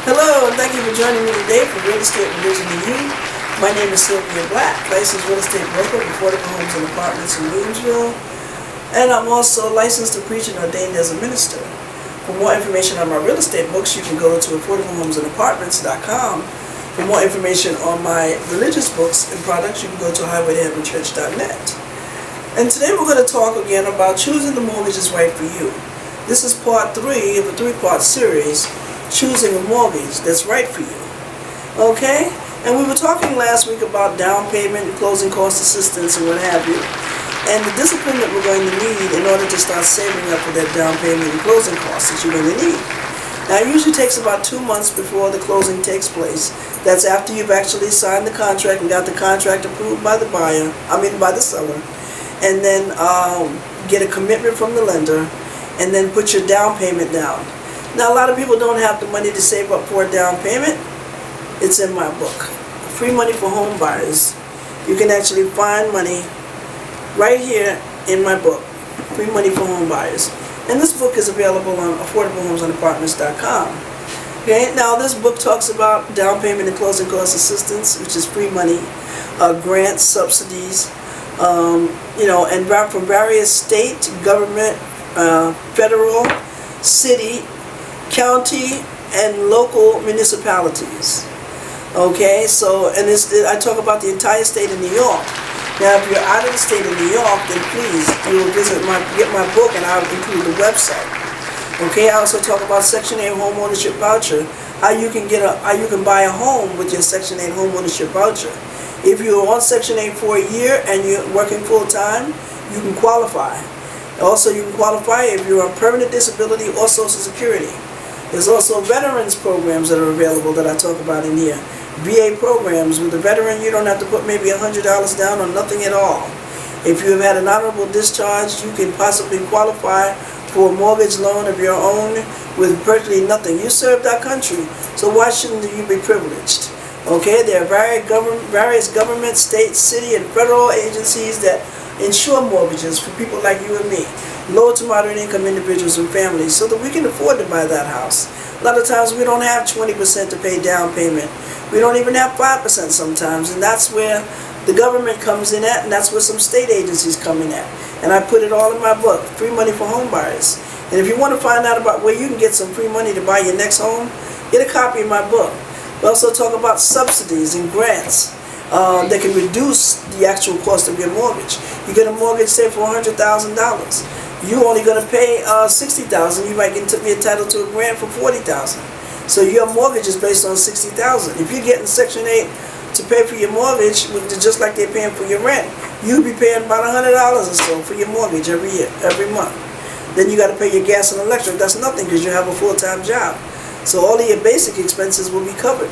Hello, and thank you for joining me today for Real Estate Revision to You. My name is Sylvia Black, licensed real estate broker with Affordable Homes and Apartments in Williamsville, and I'm also licensed to preach and ordained as a minister. For more information on my real estate books, you can go to AffordableHomesAndApartments.com. For more information on my religious books and products, you can go to highwaytoheavenchurch.net. And today we're going to talk again about choosing the mortgage is right for you. This is part 3 of a 3-part series, choosing a mortgage that's right for you. Okay? And we were talking last week about down payment and closing cost assistance and what have you, and the discipline that we're going to need in order to start saving up for that down payment and closing costs that you're going to need. Now, it usually takes about 2 months before the closing takes place. That's after you've actually signed the contract and got the contract approved by the by the seller, and then get a commitment from the lender, and then put your down payment down. Now, a lot of people don't have the money to save up for a down payment. It's in my book, Free Money for Home Buyers. You can actually find money right here in my book, Free Money for Home Buyers. And this book is available on AffordableHomesAndApartments.com. Okay, now this book talks about down payment and closing cost assistance, which is free money, grants, subsidies, and from various state, government, federal, city, county, and local municipalities. Okay, so, and I talk about the entire state of New York. Now, if you're out of the state of New York, then please, you will get my book, and I'll include the website. Okay, I also talk about Section 8 home ownership voucher, how you can buy a home with your Section 8 home ownership voucher. If you're on Section 8 for a year and you're working full time, you can qualify. Also, you can qualify if you're on permanent disability or Social Security. There's also veterans programs that are available that I talk about in here. VA programs. With a veteran, you don't have to put maybe $100 down or nothing at all. If you have had an honorable discharge, you can possibly qualify for a mortgage loan of your own with virtually nothing. You served our country, so why shouldn't you be privileged? Okay, there are various government, state, city, and federal agencies that insure mortgages for people like you and me, low to moderate income individuals and families, so that we can afford to buy that house. A lot of times we don't have 20% to pay down payment. We don't even have 5% sometimes, and that's where the government comes in at, and that's where some state agencies come in at. And I put it all in my book, Free Money for Home Buyers. And if you want to find out about where you can get some free money to buy your next home, get a copy of my book. We also talk about subsidies and grants that can reduce the actual cost of your mortgage. You get a mortgage, say, for $100,000. You're only going to pay $60,000. You might be entitled to a grant for $40,000. So your mortgage is based on $60,000. If you're getting Section 8 to pay for your mortgage, just like they're paying for your rent, you'll be paying about $100 or so for your mortgage every month. Then you got to pay your gas and electric. That's nothing because you have a full-time job. So all of your basic expenses will be covered.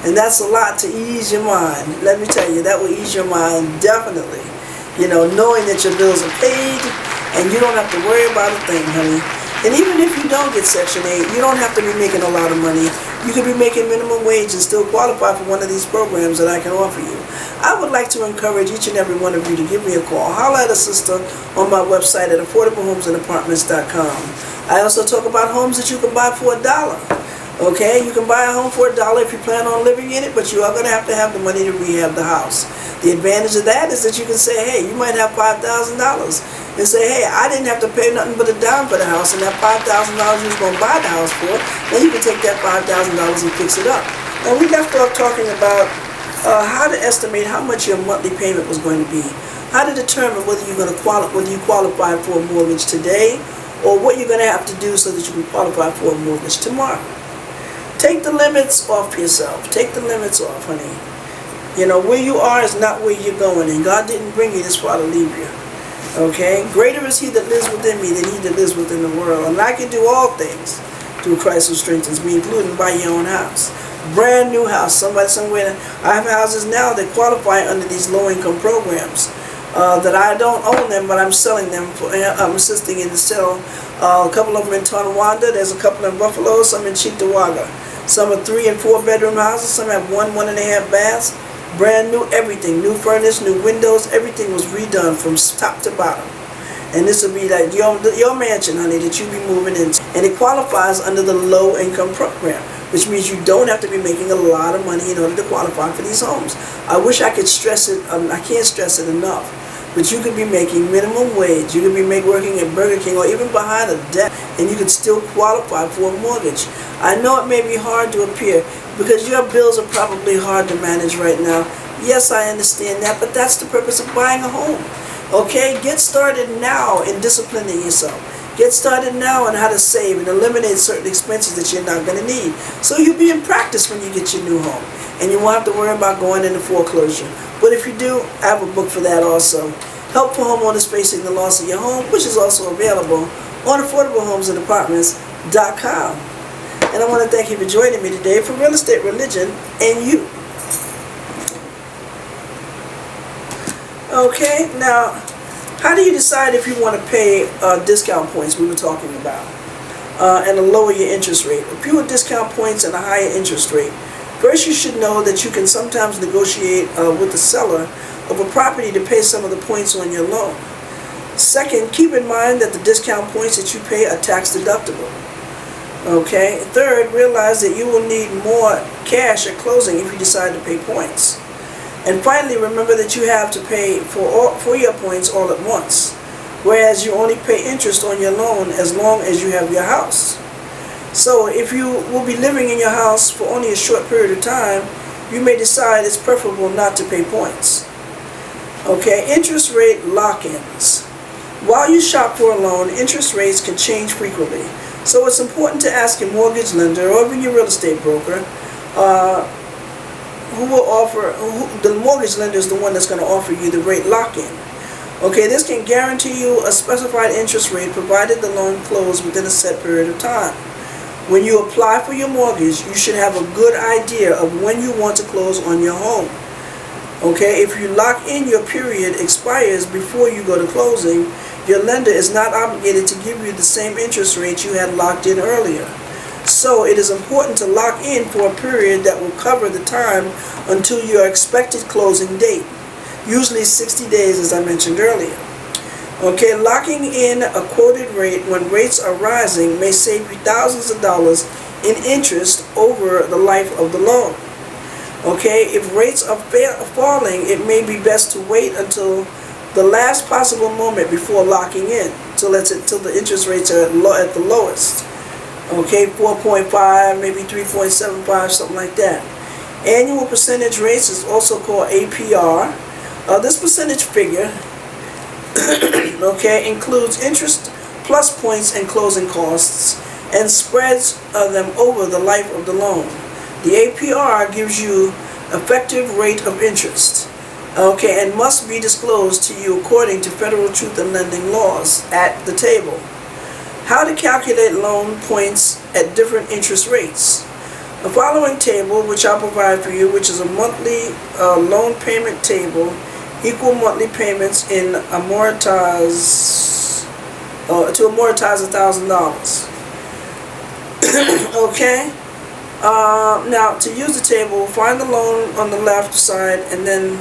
And that's a lot to ease your mind. Let me tell you, that will ease your mind definitely. Knowing that your bills are paid and you don't have to worry about a thing, honey. And even if you don't get Section 8, you don't have to be making a lot of money. You could be making minimum wage and still qualify for one of these programs that I can offer you. I would like to encourage each and every one of you to give me a call. Holler at a sister on my website at AffordableHomesAndApartments.com. I also talk about homes that you can buy for $1. Okay, you can buy a home for $1 if you plan on living in it, but you are going to have the money to rehab the house. The advantage of that is that you can say, hey, you might have $5,000 and say, hey, I didn't have to pay nothing but a down for the house, and that $5,000 you was going to buy the house for, then you can take that $5,000 and fix it up. And we left off talking about how to estimate how much your monthly payment was going to be, how to determine whether you qualify for a mortgage today or what you're going to have to do so that you can qualify for a mortgage tomorrow. Take the limits off yourself. Take the limits off, honey. Where you are is not where you're going, and God didn't bring you this far to leave you. Okay? Greater is he that lives within me than he that lives within the world. And I can do all things through Christ who strengthens me, including buy your own house. Brand new house. Somebody somewhere. I have houses now that qualify under these low-income programs. That I don't own them, but I'm selling them. I'm assisting in the sale. A couple of them in Tonawanda. There's a couple in Buffalo. Some in Cheektowaga. Some are 3 and 4 bedroom houses. Some have 1.5 baths. Brand new everything. New furnace, new windows. Everything was redone from top to bottom. And this will be like your mansion, honey, that you'll be moving into. And it qualifies under the low income program, which means you don't have to be making a lot of money in order to qualify for these homes. I wish I could stress it. I can't stress it enough. But you could be making minimum wage. You could be working at Burger King or even behind a desk, and you could still qualify for a mortgage. I know it may be hard to appear because your bills are probably hard to manage right now. Yes, I understand that, but that's the purpose of buying a home. Okay, get started now in disciplining yourself. Get started now on how to save and eliminate certain expenses that you're not going to need. So you'll be in practice when you get your new home. And you won't have to worry about going into foreclosure. But if you do, I have a book for that also. Help for homeowners facing the loss of your home, which is also available on AffordableHomesAndApartments.com. And I want to thank you for joining me today for Real Estate, Religion, and You. Okay, now, how do you decide if you want to pay discount points we were talking about and to lower your interest rate? Fewer discount points and a higher interest rate. First, you should know that you can sometimes negotiate with the seller of a property to pay some of the points on your loan. Second, keep in mind that the discount points that you pay are tax deductible. Okay. Third, realize that you will need more cash at closing if you decide to pay points. And finally, remember that you have to pay for your points all at once, whereas you only pay interest on your loan as long as you have your house. So if you will be living in your house for only a short period of time, you may decide it's preferable not to pay points. Okay, interest rate lock-ins. While you shop for a loan, interest rates can change frequently. So it's important to ask your mortgage lender or even your real estate broker the mortgage lender is the one that's going to offer you the rate lock-in. Okay, this can guarantee you a specified interest rate provided the loan closes within a set period of time. When you apply for your mortgage, you should have a good idea of when you want to close on your home. Okay, if you lock in your period expires before you go to closing, your lender is not obligated to give you the same interest rate you had locked in earlier. So it is important to lock in for a period that will cover the time until your expected closing date, usually 60 days as I mentioned earlier. Okay, locking in a quoted rate when rates are rising may save you thousands of dollars in interest over the life of the loan. Okay, if rates are falling, it may be best to wait until the last possible moment before locking in, till the interest rates are at the lowest. Okay, 4.5, maybe 3.75, something like that. Annual percentage rates is also called APR. This percentage figure okay, includes interest plus points and closing costs and spreads them over the life of the loan. The APR gives you effective rate of interest. Okay, and must be disclosed to you according to Federal Truth in Lending laws at the table. How to calculate loan points at different interest rates. The following table, which I'll provide for you, which is a monthly loan payment table, equal monthly payments in to amortize $1,000. Okay. Now to use the table, find the loan on the left side, and then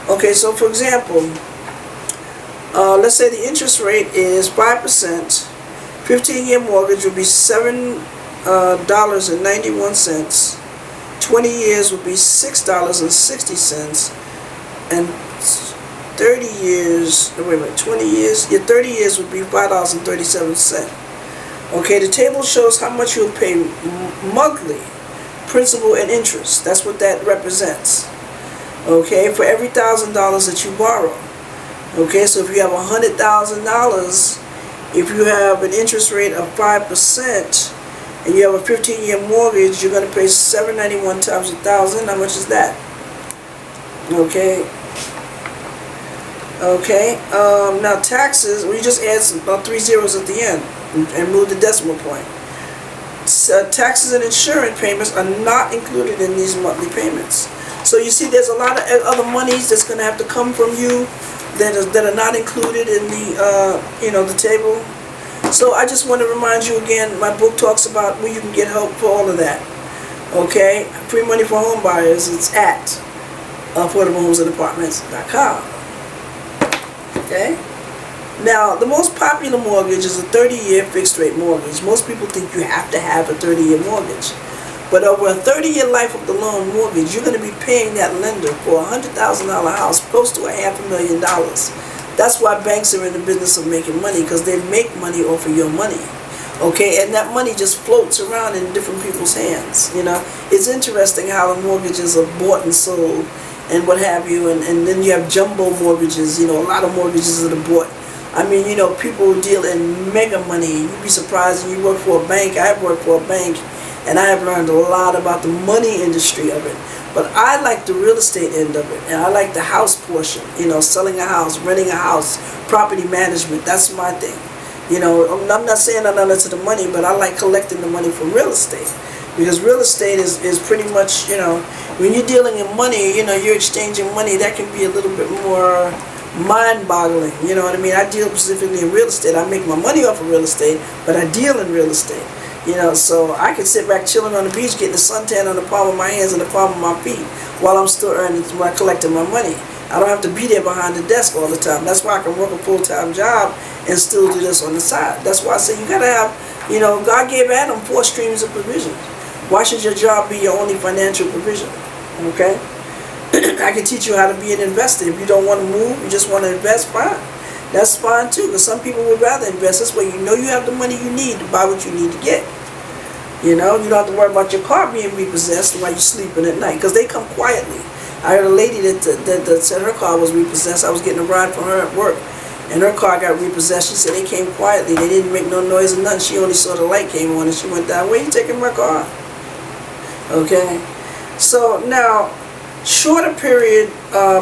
okay. So for example, let's say the interest rate is 5%. 15-year mortgage would be $7.91. 20 years would be $6.60, and 30 years. Wait a minute, 20 years. Yeah, 30 years would be $5.37. Okay, the table shows how much you'll pay monthly, principal and interest. That's what that represents. Okay, for every $1,000 that you borrow. Okay, so if you have $100,000. If you have an interest rate of 5% and you have a 15-year mortgage, you're going to pay $791 times 1,000. How much is that? Okay. Okay, now taxes, we just add about 3 zeros at the end and move the decimal point. Taxes and insurance payments are not included in these monthly payments. So you see there's a lot of other monies that's going to have to come from you that are not included in the, the table. So I just want to remind you again, my book talks about where you can get help for all of that. Okay, Free Money for Home Buyers, it's at affordablehomesandapartments.com. Okay? Now, the most popular mortgage is a 30-year fixed-rate mortgage. Most people think you have to have a 30-year mortgage. But over a 30-year life of the loan mortgage, you're going to be paying that lender for a $100,000 house close to $500,000. That's why banks are in the business of making money, because they make money off of your money. Okay, and that money just floats around in different people's hands. It's interesting how the mortgages are bought and sold and what have you, and then you have jumbo mortgages. A lot of mortgages that are bought. I mean, people deal in mega money. You'd be surprised when you work for a bank. I've worked for a bank, and I have learned a lot about the money industry of it. But I like the real estate end of it, and I like the house portion. Selling a house, renting a house, property management. That's my thing. I'm not saying I'm not into the money, but I like collecting the money from real estate. Because real estate is pretty much, when you're dealing in money, you're exchanging money, that can be a little bit more mind-boggling. You know what I mean? I deal specifically in real estate. I make my money off of real estate, but I deal in real estate. So I can sit back chilling on the beach, getting the suntan on the palm of my hands and the palm of my feet while I'm still while collecting my money. I don't have to be there behind the desk all the time. That's why I can work a full-time job and still do this on the side. That's why I say you gotta have, God gave Adam 4 streams of provision. Why should your job be your only financial provision? Okay? I can teach you how to be an investor. If you don't want to move, you just want to invest, fine. That's fine too, because some people would rather invest. This way you have the money you need to buy what you need to get. You don't have to worry about your car being repossessed while you're sleeping at night, because they come quietly. I heard a lady that said her car was repossessed. I was getting a ride from her at work, and her car got repossessed. She said they came quietly. They didn't make no noise or nothing. She only saw the light came on, and she went down. Where are you taking my car? Okay? So now, shorter period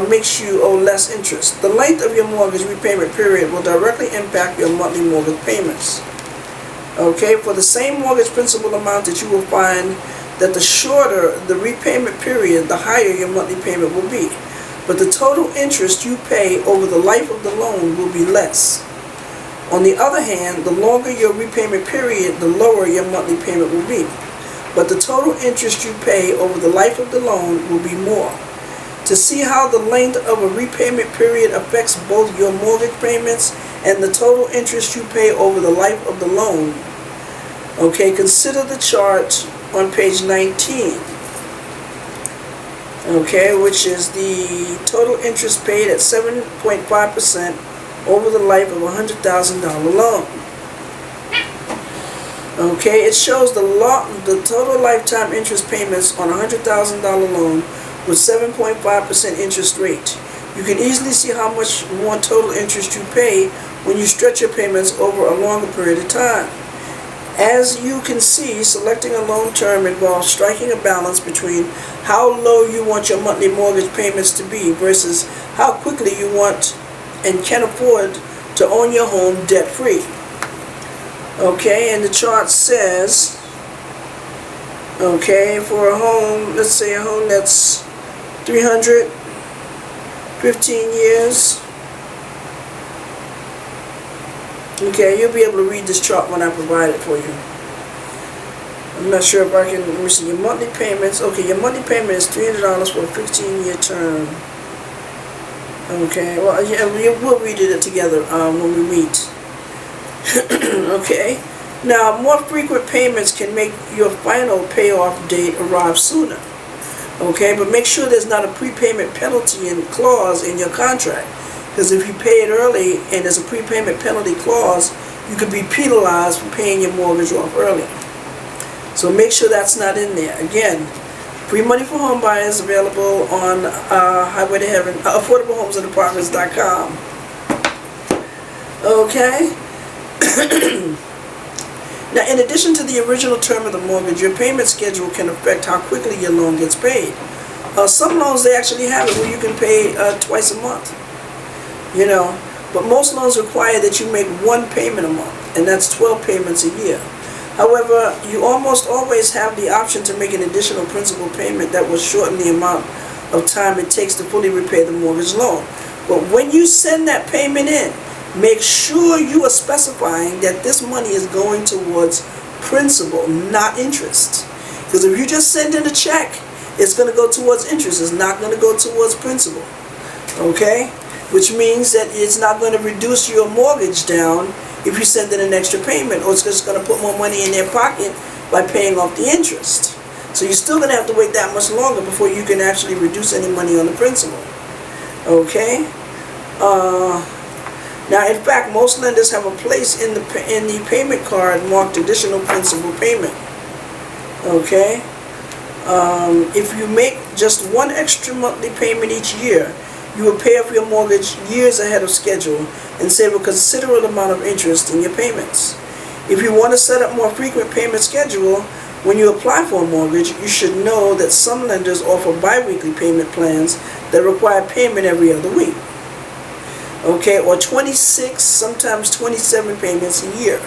makes you owe less interest. The length of your mortgage repayment period will directly impact your monthly mortgage payments. Okay? For the same mortgage principal amount that you will find that the shorter the repayment period, the higher your monthly payment will be. But the total interest you pay over the life of the loan will be less. On the other hand, the longer your repayment period, the lower your monthly payment will be. But the total interest you pay over the life of the loan will be more. To see how the length of a repayment period affects both your mortgage payments and the total interest you pay over the life of the loan, okay, consider the chart on page 19, okay, which is the total interest paid at 7.5% over the life of a $100,000 loan. Okay, it shows the total lifetime interest payments on a $100,000 loan with 7.5% interest rate. You can easily see how much more total interest you pay when you stretch your payments over a longer period of time. As you can see, selecting a loan term involves striking a balance between how low you want your monthly mortgage payments to be versus how quickly you want and can afford to own your home debt-free. Okay, and the chart says, okay, for a home, let's say a home that's 315 years. Okay, you'll be able to read this chart when I provide it for you. I'm not sure if I can, let me see, your monthly payments. Okay, your monthly payment is $300 for a 15-year term. Okay, well, yeah, we'll read it together when we meet. Okay, now more frequent payments can make your final payoff date arrive sooner. Okay, but make sure there's not a prepayment penalty clause in your contract. Because if you pay it early and there's a prepayment penalty clause, you could be penalized for paying your mortgage off early. So make sure that's not in there. Again, Free Money for Home Buyers available on Highway to Heaven, affordablehomesandapartments.com. Okay. Now, in addition to the original term of the mortgage, your payment schedule can affect how quickly your loan gets paid. Some loans, they actually have it where you can pay twice a month. you know. But most loans require that you make one payment a month, and that's 12 payments a year. However, you almost always have the option to make an additional principal payment that will shorten the amount of time it takes to fully repay the mortgage loan. But when you send that payment in, make sure you are specifying that this money is going towards principal, not interest. Because if you just send in a check, it's going to go towards interest. It's not going to go towards principal. Okay? Which means that it's not going to reduce your mortgage down if you send in an extra payment, or it's just going to put more money in their pocket by paying off the interest. So you're still going to have to wait that much longer before you can actually reduce any money on the principal. Okay? Now, in fact, most lenders have a place in the payment card marked additional principal payment. Okay? If you make just one extra monthly payment each year, you will pay off your mortgage years ahead of schedule and save a considerable amount of interest in your payments. If you want to set up more frequent payment schedule, when you apply for a mortgage, you should know that some lenders offer bi-weekly payment plans that require payment every other week. Okay, or 26, sometimes 27 payments a year.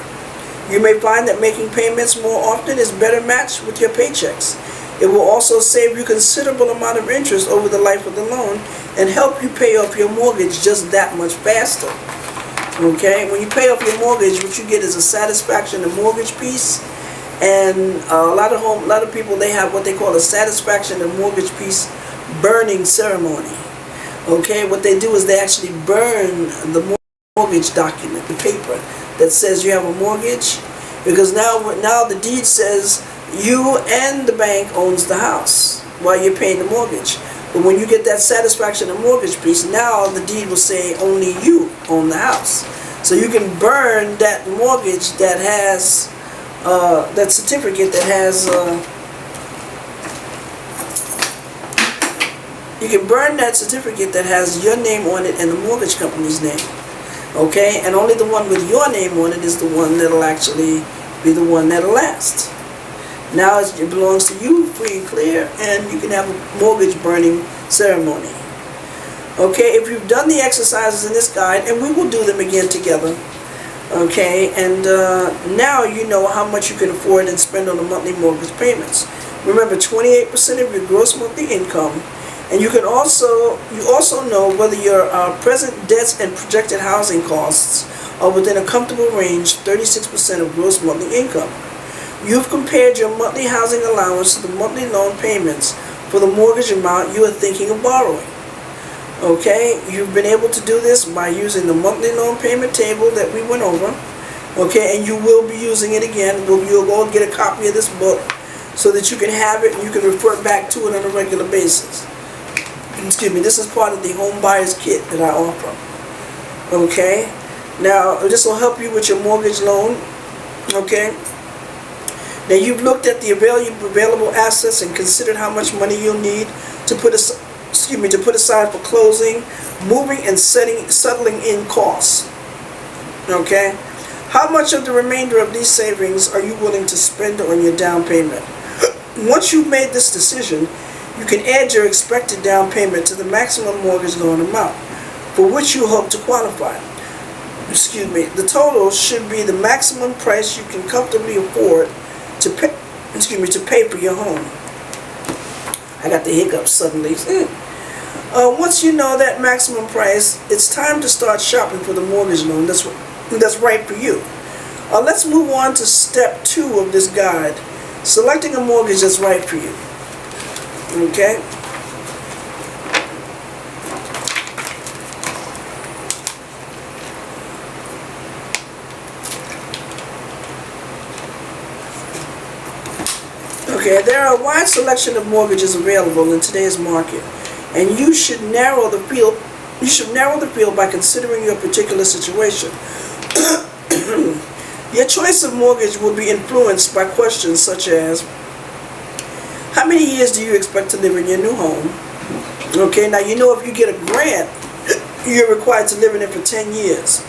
You may find that making payments more often is better matched with your paychecks. It will also save you considerable amount of interest over the life of the loan and help you pay off your mortgage just that much faster. Okay, when you pay off your mortgage, what you get is a satisfaction of mortgage piece, and a lot of people, they have what they call a satisfaction of mortgage piece burning ceremony. Okay, what they do is they actually burn the mortgage document, the paper that says you have a mortgage, because now the deed says you and the bank owns the house while you're paying the mortgage. But when you get that satisfaction of mortgage piece, now the deed will say only you own the house. So you can burn that mortgage that has that certificate that has you can burn that certificate that has your name on it and the mortgage company's name. Okay, and only the one with your name on it is the one that'll actually be the one that'll last. Now it belongs to you, free and clear, and you can have a mortgage burning ceremony. Okay, if you've done the exercises in this guide, and we will do them again together, okay, and now you know how much you can afford and spend on the monthly mortgage payments. Remember, 28% of your gross monthly income, and you also know whether your present debts and projected housing costs are within a comfortable range, 36% of gross monthly income. You've compared your monthly housing allowance to the monthly loan payments for the mortgage amount you are thinking of borrowing. Okay, you've been able to do this by using the monthly loan payment table that we went over. Okay, and you will be using it again. You'll go and get a copy of this book so that you can have it and you can refer back to it on a regular basis. Excuse me, this is part of the home buyer's kit that I offer. Okay, now this will help you with your mortgage loan. Okay. Now you've looked at the available assets and considered how much money you'll need to put aside for closing, moving, and settling in costs. Okay? How much of the remainder of these savings are you willing to spend on your down payment? Once you've made this decision, you can add your expected down payment to the maximum mortgage loan amount for which you hope to qualify. Excuse me. The total should be the maximum price you can comfortably afford to pay for your home. I got the hiccups suddenly. Once you know that maximum price, it's time to start shopping for the mortgage loan that's right for you. Let's move on to step 2 of this guide, selecting a mortgage that's right for you. Okay? Okay, there are a wide selection of mortgages available in today's market, and you should narrow the field. You should narrow the field by considering your particular situation. Your choice of mortgage will be influenced by questions such as: how many years do you expect to live in your new home? Okay, now you know if you get a grant, you're required to live in it for 10 years.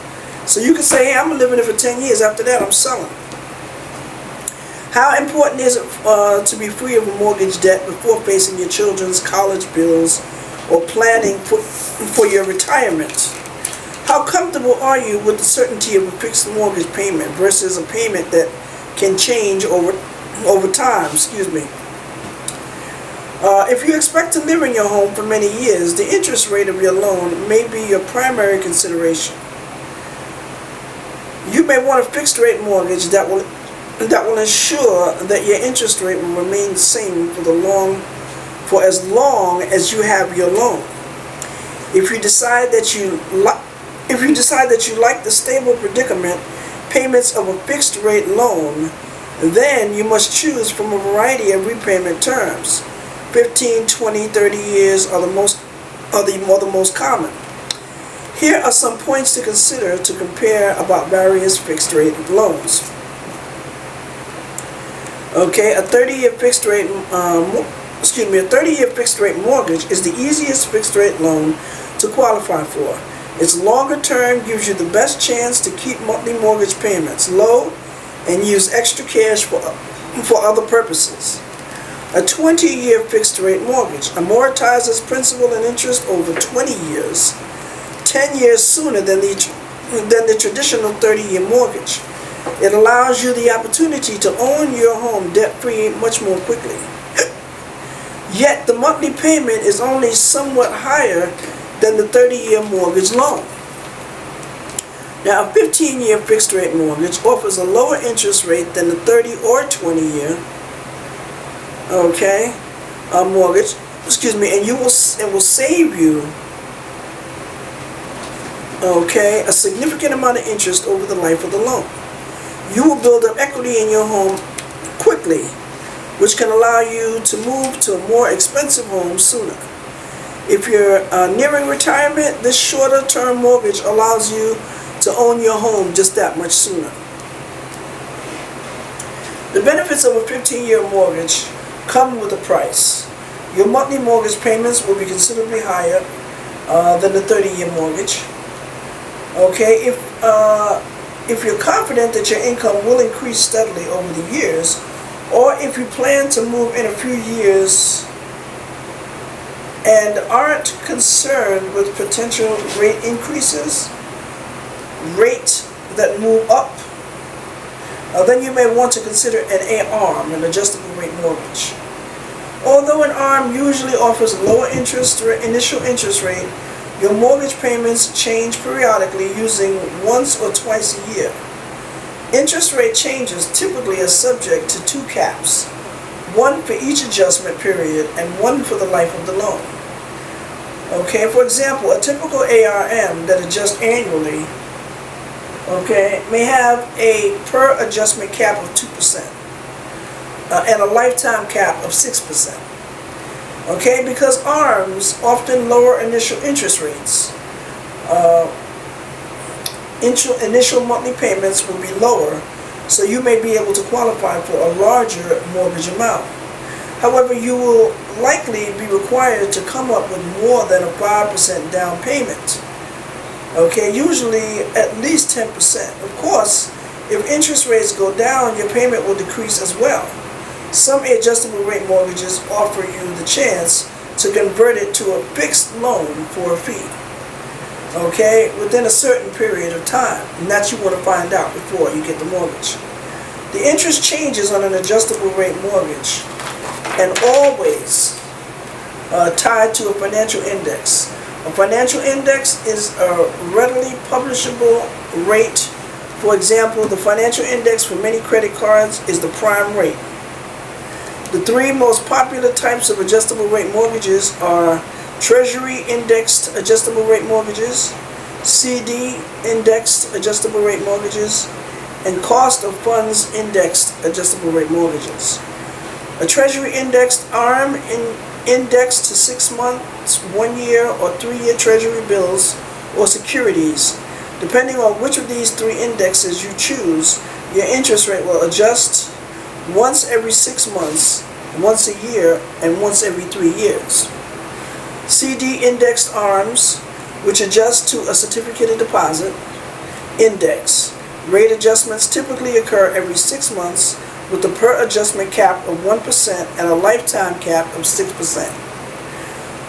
So you can say, hey, I'm going to live in it for 10 years. After that, I'm selling. How important is it to be free of a mortgage debt before facing your children's college bills or planning for your retirement? How comfortable are you with the certainty of a fixed mortgage payment versus a payment that can change over time? If you expect to live in your home for many years, the interest rate of your loan may be your primary consideration. You may want a fixed rate mortgage that will ensure that your interest rate will remain the same for as long as you have your loan. If you decide that you like the stable predicament payments of a fixed rate loan, then you must choose from a variety of repayment terms. 15, 20, 30 years are the most common. Here are some points to consider to compare about various fixed rate loans. Okay, a 30-year fixed rate mortgage is the easiest fixed rate loan to qualify for. Its longer term gives you the best chance to keep monthly mortgage payments low and use extra cash for other purposes. A 20-year fixed rate mortgage amortizes principal and interest over 20 years, 10 years sooner than the traditional 30-year mortgage. It allows you the opportunity to own your home debt-free much more quickly. Yet the monthly payment is only somewhat higher than the 30-year mortgage loan. Now, a 15-year fixed rate mortgage offers a lower interest rate than the 30 or 20-year mortgage, and will save you a significant amount of interest over the life of the loan. You will build up equity in your home quickly, which can allow you to move to a more expensive home sooner. If you're nearing retirement, this shorter term mortgage allows you to own your home just that much sooner. The benefits of a 15-year mortgage come with a price. Your monthly mortgage payments will be considerably higher than the 30-year mortgage. Okay, if you're confident that your income will increase steadily over the years, or if you plan to move in a few years and aren't concerned with potential rate increases, rates that move up, then you may want to consider an ARM, an adjustable rate mortgage. Although an ARM usually offers a lower initial interest rate, your mortgage payments change periodically using once or twice a year. Interest rate changes typically are subject to two caps, one for each adjustment period and one for the life of the loan. Okay, for example, a typical ARM that adjusts annually, may have a per adjustment cap of 2% and a lifetime cap of 6%. Okay, because ARMs often lower initial interest rates. Initial monthly payments will be lower, so you may be able to qualify for a larger mortgage amount. However, you will likely be required to come up with more than a 5% down payment. Okay, usually at least 10%. Of course, if interest rates go down, your payment will decrease as well. Some adjustable rate mortgages offer you the chance to convert it to a fixed loan for a fee, within a certain period of time, and that you want to find out before you get the mortgage. The interest changes on an adjustable rate mortgage and always tied to a financial index. A financial index is a readily publishable rate. For example, the financial index for many credit cards is the prime rate. The three most popular types of adjustable rate mortgages are Treasury indexed adjustable rate mortgages, CD indexed adjustable rate mortgages, and cost of funds indexed adjustable rate mortgages. A Treasury indexed ARM indexed to 6 months, 1 year, or 3-year Treasury bills or securities. Depending on which of these three indexes you choose, your interest rate will adjust once every 6 months, once a year, and once every 3 years. CD indexed ARMs, which adjust to a certificate of deposit index. Rate adjustments typically occur every 6 months with a per adjustment cap of 1% and a lifetime cap of 6%.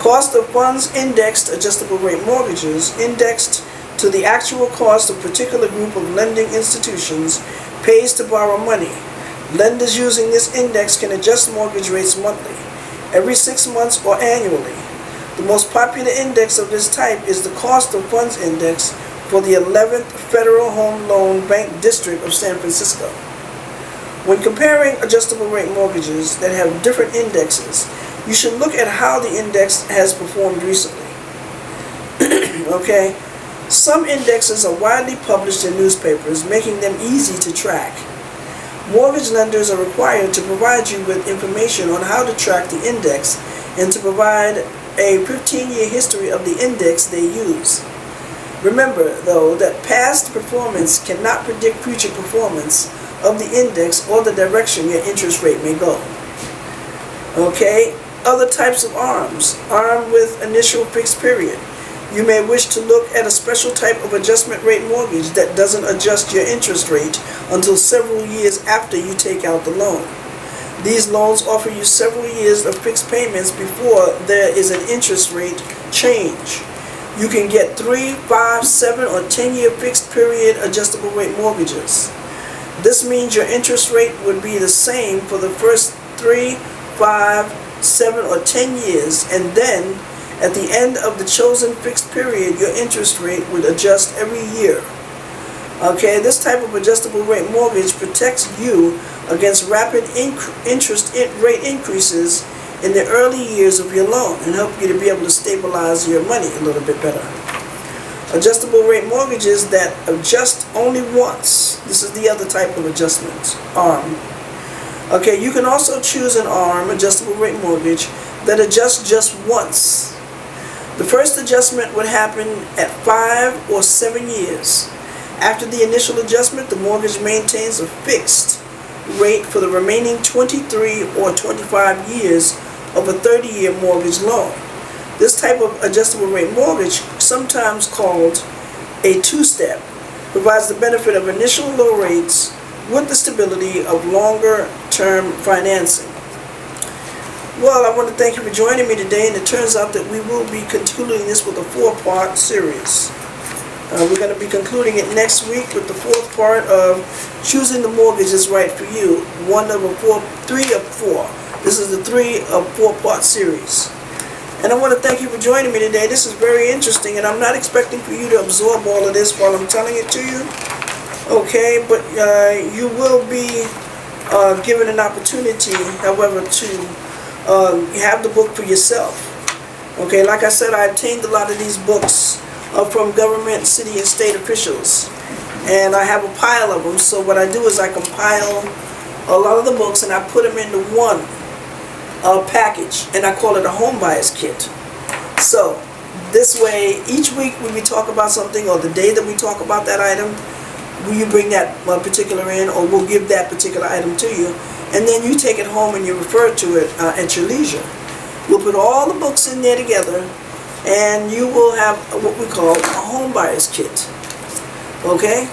Cost of funds indexed adjustable rate mortgages indexed to the actual cost a particular group of lending institutions pays to borrow money. Lenders using this index can adjust mortgage rates monthly, every 6 months, or annually. The most popular index of this type is the Cost of Funds Index for the 11th Federal Home Loan Bank District of San Francisco. When comparing adjustable rate mortgages that have different indexes, you should look at how the index has performed recently. Okay? Some indexes are widely published in newspapers, making them easy to track. Mortgage lenders are required to provide you with information on how to track the index and to provide a 15-year history of the index they use. Remember, though, that past performance cannot predict future performance of the index or the direction your interest rate may go. Okay? Other types of ARMs. ARM with initial fixed period. You may wish to look at a special type of adjustment rate mortgage that doesn't adjust your interest rate until several years after you take out the loan. These loans offer you several years of fixed payments before there is an interest rate change. You can get 3, 5, 7, or 10-year fixed period adjustable rate mortgages. This means your interest rate would be the same for the first 3, 5, 7, or 10 years, and then at the end of the chosen fixed period, your interest rate would adjust every year. Okay, this type of adjustable rate mortgage protects you against rapid interest rate increases in the early years of your loan and help you to be able to stabilize your money a little bit better. Adjustable rate mortgages that adjust only once. This is the other type of adjustment, ARM. Okay, you can also choose an ARM, adjustable rate mortgage, that adjusts just once. The first adjustment would happen at 5 or 7 years. After the initial adjustment, the mortgage maintains a fixed rate for the remaining 23 or 25 years of a 30-year mortgage loan. This type of adjustable rate mortgage, sometimes called a two-step, provides the benefit of initial low rates with the stability of longer-term financing. Well, I want to thank you for joining me today, and it turns out that we will be concluding this with a 4-part series. We're going to be concluding it next week with the 4th part of choosing the mortgage that's right for you. 3 of 4. This is the 3 of 4-part series. And I want to thank you for joining me today. This is very interesting, and I'm not expecting for you to absorb all of this while I'm telling it to you. Okay, but you will be given an opportunity, however, to have the book for yourself. Okay, like I said, I obtained a lot of these books from government, city, and state officials, and I have a pile of them. So what I do is I compile a lot of the books and I put them into one package, and I call it a home buyer's kit. So this way, each week when we talk about something, or the day that we talk about that item, will you bring that particular in, or we'll give that particular item to you, and then you take it home and you refer to it at your leisure. We'll put all the books in there together, and you will have what we call a home buyer's kit. Okay?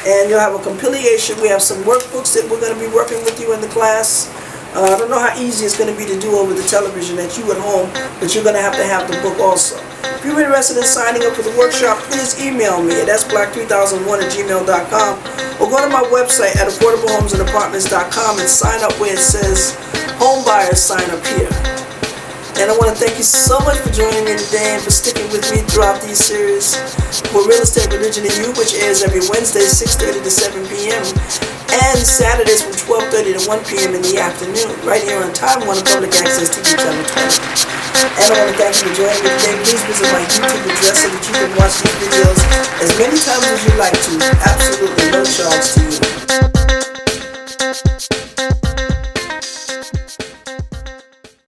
And you'll have a compilation. We have some workbooks that we're going to be working with you in the class. I don't know how easy it's going to be to do over the television at you at home, but you're going to have the book also. If you're interested in signing up for the workshop, please email me at sblack3001@gmail.com, or go to my website at affordablehomesandapartments.com and sign up where it says Home Buyers Sign Up Here. And I want to thank you so much for joining me today and for sticking with me throughout these series for Real Estate, Religion, and You, which airs every Wednesday, 6:30 to 7 p.m. and Saturdays from 12:30 to 1 p.m. in the afternoon, right here on Time Warner Public Access TV Channel 20. And I want to thank you for joining me today. Please visit my YouTube address so that you can watch these videos as many times as you like to, absolutely no charge to you.